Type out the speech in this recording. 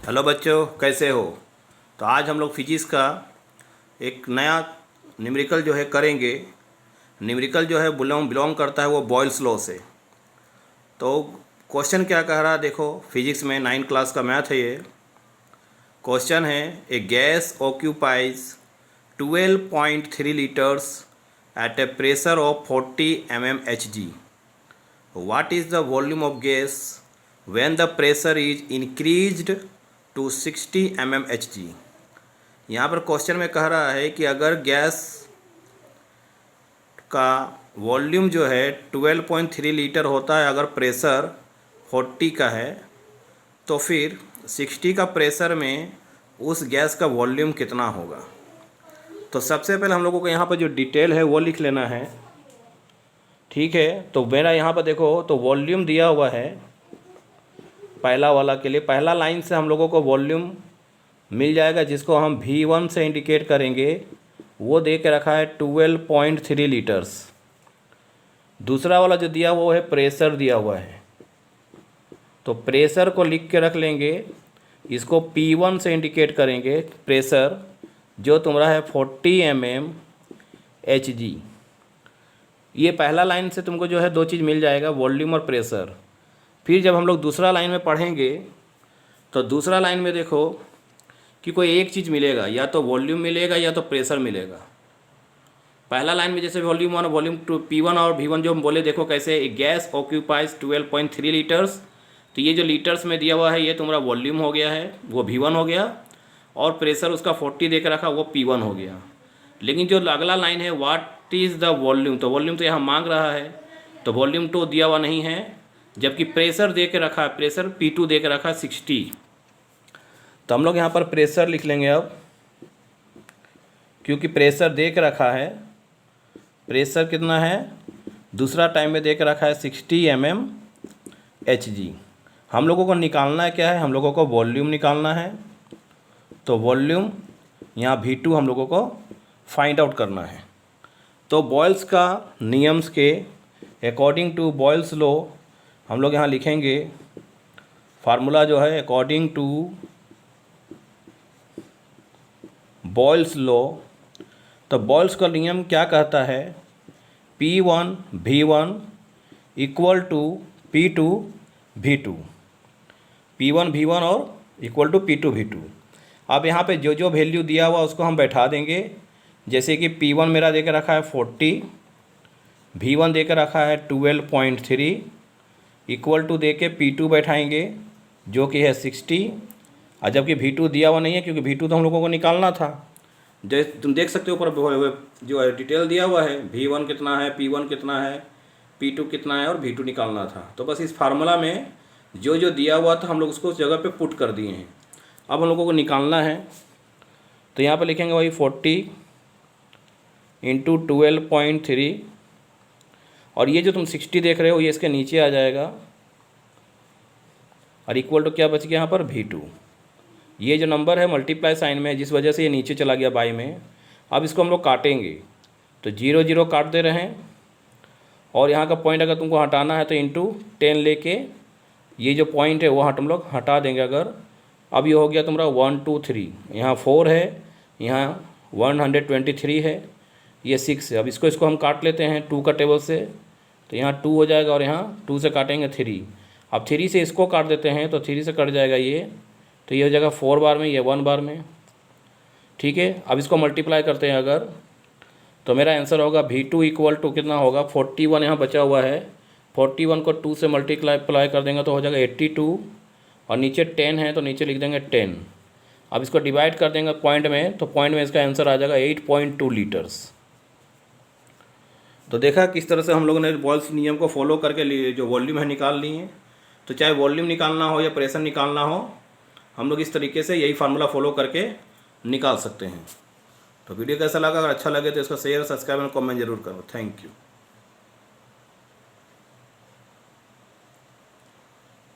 Hello बच्चों, कैसे हो। तो आज हम लोग फिजिक्स का एक नया न्यूमेरिकल जो है करेंगे। न्यूमेरिकल जो है बिलोंग करता है वो बॉयल्स लॉ से। तो क्वेश्चन क्या कह रहा है देखो, फिजिक्स में 9 क्लास का मैथ है ये। क्वेश्चन है a gas occupies 12.3 litres at a pressure of 40 mmHg। What is the volume of gas when the pressure is increased to 60 mmHg। यहाँ पर क्वेश्चन में कह रहा है कि अगर गैस का वॉल्यूम जो है 12.3 लीटर होता है, अगर प्रेशर 40 का है, तो फिर 60 का प्रेशर में उस गैस का वॉल्यूम कितना होगा। तो सबसे पहले हम लोगों को यहाँ पर जो डिटेल है वो लिख लेना है, ठीक है। तो मेरा यहाँ पर देखो, तो वॉल्यूम दिया हुआ है पहला वाला के लिए। पहला लाइन से हम लोगों को वॉल्यूम मिल जाएगा, जिसको हम V1 से इंडिकेट करेंगे। वो दे के रखा है 12.3 लीटर्स। दूसरा वाला जो दिया वो है प्रेशर दिया हुआ है, तो प्रेशर को लिख के रख लेंगे। इसको P1 से इंडिकेट करेंगे, प्रेशर जो तुम्हारा है 40 mmHg। ये पहला लाइन से तुमको जो है दो चीज़ मिल जाएगा, वॉल्यूम और प्रेशर। फिर जब हम लोग दूसरा लाइन में पढ़ेंगे तो दूसरा लाइन में देखो कि कोई एक चीज़ मिलेगा, या तो वॉल्यूम मिलेगा या तो प्रेशर मिलेगा। पहला लाइन में जैसे वॉल्यूम 1 वॉल्यूम 2 P1 और V1 जो हम बोले, देखो कैसे गैस ऑक्यूपाइज 12.3 लीटर्स। तो ये जो लीटर्स में दिया हुआ है ये तुम्हारा वॉल्यूम हो गया है, वो V1 हो गया, और प्रेशर उसका 40 देकर रखा, वो P1 हो गया। लेकिन जो अगला लाइन है व्हाट इज़ द वॉल्यूम, तो वॉल्यूम तो यहाँ मांग रहा है, तो वॉल्यूम तो दिया हुआ नहीं है। जबकि प्रेशर दे के रखा है, प्रेशर P2 दे के रखा 60। तो हम लोग यहाँ पर प्रेशर लिख लेंगे अब, क्योंकि प्रेशर दे के रखा है। प्रेशर कितना है, दूसरा टाइम में दे के रखा है 60 mmHg। हम लोगों को निकालना है क्या है, हम लोगों को वॉल्यूम निकालना है। तो वॉल्यूम यहाँ V2 हम लोगों को फाइंड आउट करना है। तो बॉयल्स का नियम्स के अकॉर्डिंग टू बॉयल्स लॉ हम लोग यहाँ लिखेंगे फार्मूला जो है अकॉर्डिंग टू बॉयल्स लॉ। तो बॉयल्स का नियम क्या कहता है, P1 V1 equal to P2 V2, P1 V1 और इक्वल टू P2 V2। अब यहाँ पे जो जो वैल्यू दिया हुआ उसको हम बैठा देंगे। जैसे कि P1 मेरा देकर रखा है 40, V1 देकर रखा है 12.3, इक्वल टू दे के P2 बैठाएंगे जो कि है 60। और जबकि V2 दिया हुआ नहीं है, क्योंकि V2 तो हम लोगों को निकालना था। जैसे तुम देख सकते हो ऊपर जो है डिटेल दिया हुआ है, V1 कितना है, P1 कितना है, P2 कितना है, और V2 निकालना था। तो बस इस फार्मूला में जो जो दिया हुआ था हम लोग उसको उस जगह पे पुट कर दिए हैं। अब हम लोगों को निकालना है, तो यहाँ पर लिखेंगे वही 40 इंटू 12.3, और ये जो तुम 60 देख रहे हो ये इसके नीचे आ जाएगा, और इक्वल टू क्या बच गया यहाँ पर V2। ये जो नंबर है मल्टीप्लाई साइन में है, जिस वजह से ये नीचे चला गया बाई में। अब इसको हम लोग काटेंगे, तो 0 0 काट दे रहे हैं, और यहाँ का पॉइंट अगर तुमको हटाना है तो इंटू 10 लेके ये जो पॉइंट है वो हम लोग हटा देंगे अगर। अब ये हो गया तुम्हारा 1 2 3, यहाँ 4 है, यहाँ 123 है, ये 6 है। अब इसको हम काट लेते हैं 2 का टेबल से, तो यहाँ 2 हो जाएगा, और यहाँ 2 से काटेंगे 3। अब 3 से इसको काट देते हैं, तो 3 से कट जाएगा ये, तो ये हो जाएगा 4 बार में, ये 1 बार में, ठीक है। अब इसको मल्टीप्लाई करते हैं अगर, तो मेरा आंसर होगा V2 इक्वल टू कितना होगा 41, यहाँ बचा हुआ है 41 को 2 से मल्टीप्लाई कर देंगे तो हो जाएगा 82, और नीचे 10 है तो नीचे लिख देंगे 10। अब इसको डिवाइड कर देंगे पॉइंट में, तो पॉइंट में इसका आंसर आ जाएगा 8.2 लीटर्स। तो देखा किस तरह से हम लोगों ने बॉयल्स नियम को फॉलो करके जो वॉल्यूम है निकाल लिए। तो चाहे वॉल्यूम निकालना हो या प्रेशर निकालना हो, हम लोग इस तरीके से यही फार्मूला फॉलो करके निकाल सकते हैं। तो वीडियो कैसा लगा, अगर अच्छा लगे तो इसको शेयर, सब्सक्राइब और कमेंट जरूर करो। Thank you.